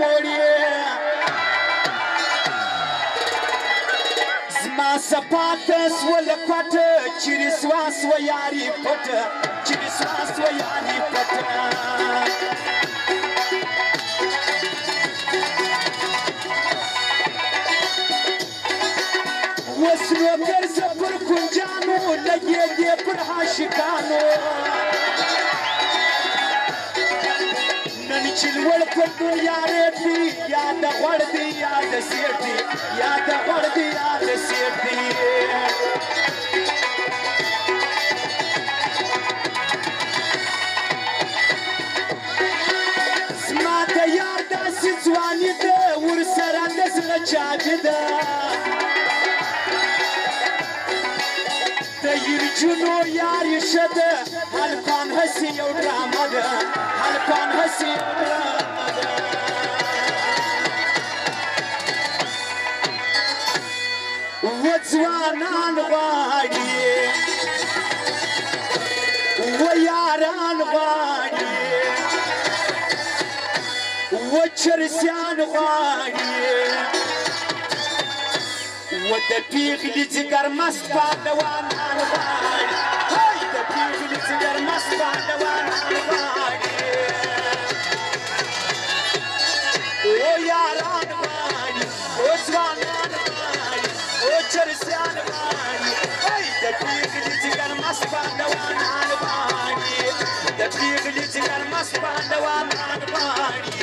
موړي زما صفات سول کوټ چیرې سوا سو یاري پټ چیرې سوا سو یاري پټ وسلو ګرځه پر کنجانو لګې دې پر عاشقانو نن چې لوړ پر دنیا ریټي یا د غوړ دی یا د سیټ دی یا د غوړ دی یا د سیټ دی زما د یار داسې ځواني ده ورسره د زړه چاګي ده د یرجنو یاري ښه ده هلکان هسې یو ډرامه ده هلکان هسې یو ډرامه ده و ځوانان غواړي و یاران غواړي و چرسیان غواړي و د پیغلې ځګر مست پهلوانان غواړي د پیغلې ځګر مست پهلوانان غواړي او یاران غواړي او ځوانان غواړي او چرسیان غواړي د پیغلې ځګر مست پهلوانان غواړي د پیغلې ځګر مست پهلوانان غواړي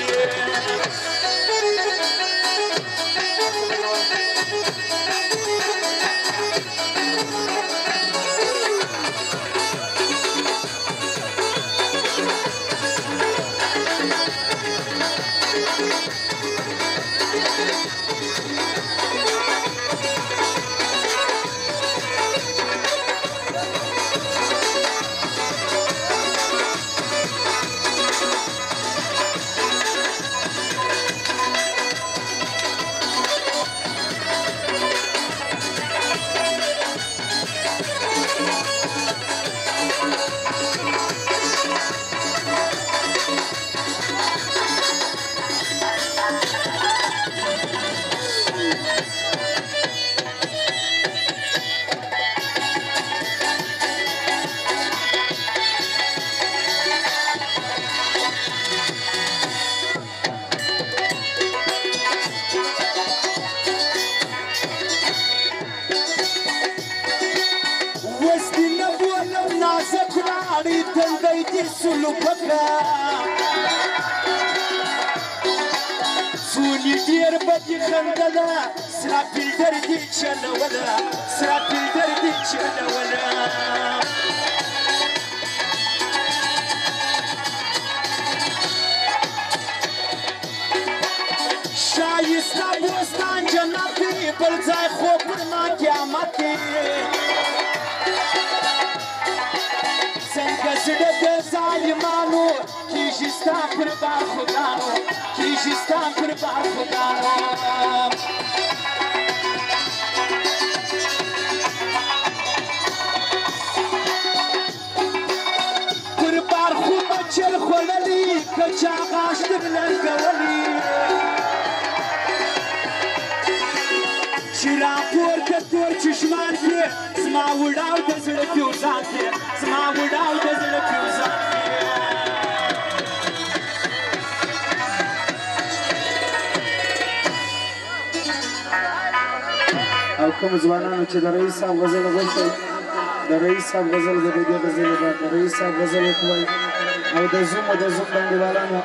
سونی ډیر بدی خندله سراپیلدر دی چلوله سراپیلدر دی چلوله شایسته بوستان جنت دی بل ځای خو پر ما قیامت دی څنګه زړه د ظالمانو کیږي ستا پر برخوګانو کیږي ستا پر برخوګانو پر برخو به چل خوړلي که چا غاښ در لرګولي چې راپورته تور چشمان کې زما وډاو د زړه پیوزان کې زما وډاو د زړه پیوزان کې او کوم ځوانانو چې د رئیس صاحب غزل غوښتل د رئیس صاحب غزل د دې غزل د رئیس صاحب غزل وکوي او د زوم بندیوالانو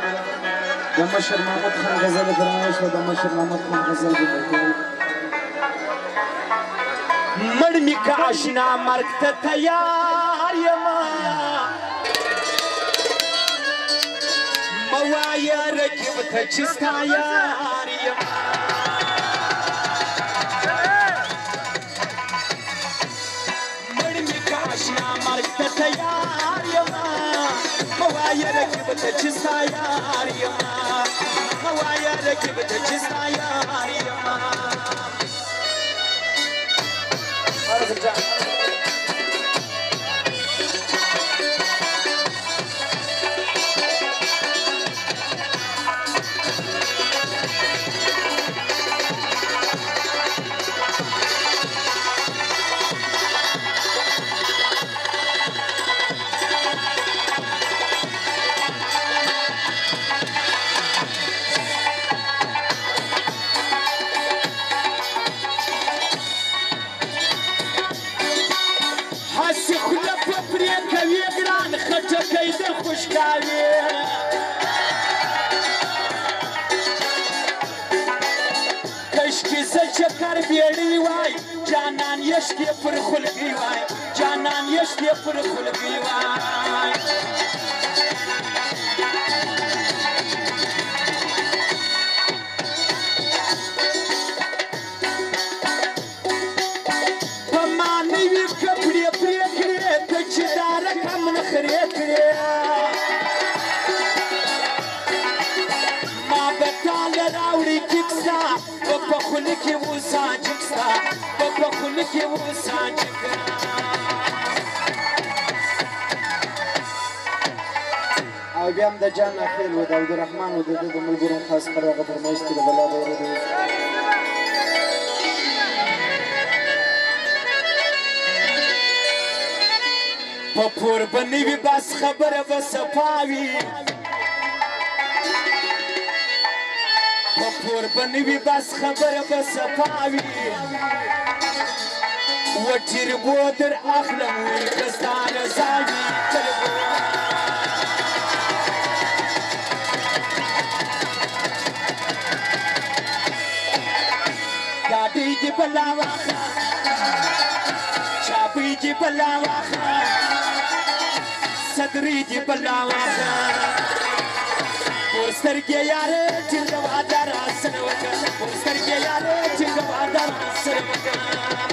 د مشر محمود خان غزل فرمایش و د مشر محمود خان غزل وکوي مړ می که آشنا مرګ ته تیار یم مه وایه رقیب ته چې ستا یار یم مړ می که آشنا مرګ ته تیار یم مه وایه رقیب ته چې ستا یار یم مه وایه رقیب ته چې ستا یار یم کوي کشکې زه چکر بیړۍ وای جانان یشکې پر خلګۍ وای جانان یشکې پر خلګۍ وای په ما نوي کپړې پرې کړې ته چې دا رقم نخرې کړې ما به تاله راوړي کیکستا په خوله کې وسا جګستا په خوله کې وسا جګا او بیا هم د جان اخیل و د عبدالرحمن و د ده د ملګرو خاص پر هغه فرمایش کې د بلا دوره دی په پور به نه وي بس خبره به صفا وي په پور به نه وي بس خبره به صفا وي و ټیربو در اخلم وي که ستا رضا وي ګاډۍ دې بلا واخله چابۍ دې بلا واخله صدرې دې بلا واخله پور سترګې یارې ټینګه واده راسره وکړه پور سترګې یارې ټینګه واده راسره وکړه